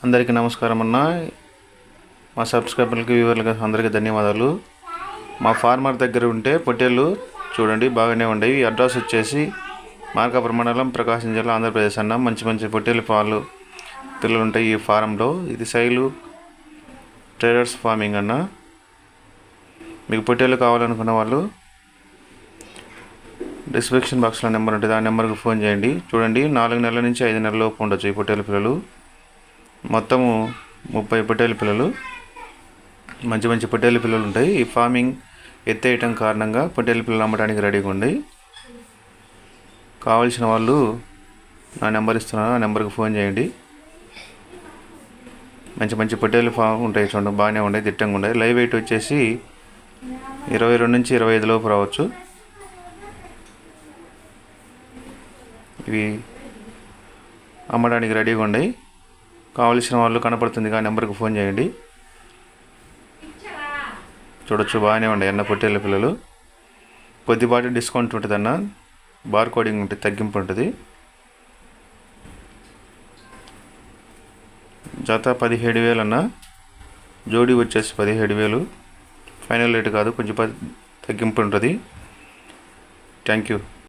అందరికీ నమస్కారం అన్న. మా సబ్స్క్రైబర్లకి వ్యూవర్లకి అందరికీ ధన్యవాదాలు. మా ఫార్మర్ దగ్గర ఉంటే పొట్టేళ్ళు చూడండి బాగానే ఉండేవి. అడ్రస్ వచ్చేసి మార్కాపురం మండలం, ప్రకాశం జిల్లా, ఆంధ్రప్రదేశ్ అన్న. మంచి మంచి పొట్టేళ్ళు పాలు పిల్లలు ఉంటాయి ఈ ఫారంలో. ఇది శైలు ట్రేడర్స్ ఫార్మింగ్ అన్న. మీకు పొట్టేళ్ళు కావాలనుకున్న వాళ్ళు డిస్క్రిప్షన్ బాక్స్లో నెంబర్ ఉంటుంది, ఆ నెంబర్కి ఫోన్ చేయండి. చూడండి 4 నెలల నుంచి 5 నెలల లోపు ఉండొచ్చు ఈ పొట్టేళ్ళ పిల్లలు. మొత్తము 30 పొట్టేళ్ళ పిల్లలు, మంచి మంచి పొట్టేళ్ళ పిల్లలు ఉంటాయి. ఈ ఫార్మింగ్ ఎత్తేయటం కారణంగా పొట్టేళ్ళ పిల్లలు అమ్మడానికి రెడీగా ఉంది. కావాల్సిన వాళ్ళు నా నెంబర్ ఇస్తున్నాను, ఆ నెంబర్కి ఫోన్ చేయండి. మంచి మంచి పొట్టేళ్ళ ఫామ్ ఉంటాయి చూడండి, బాగానే ఉంటాయి, దిట్టంగా ఉంటాయి. లైవ్ వెయిట్ వచ్చేసి 22 నుంచి 25 లోపు రావచ్చు. ఇవి అమ్మడానికి రెడీగా ఉన్నాయి. కావలసిన వాళ్ళు కనపడుతుంది ఆ నెంబర్కి ఫోన్ చేయండి. చూడొచ్చు బాగానే ఉన్నాయి అన్న పొట్టేళ్ళ పిల్లలు. కొద్దిపాటి డిస్కౌంట్ ఉంటుంది అన్న, బార్ కోడింగ్ ఉంటుంది, తగ్గింపు ఉంటుంది. జత 17,000 అన్న, జోడీ వచ్చేసి 17,000. ఫైనల్ రేటు కాదు, కొంచెం తగ్గింపు ఉంటుంది. Thank you.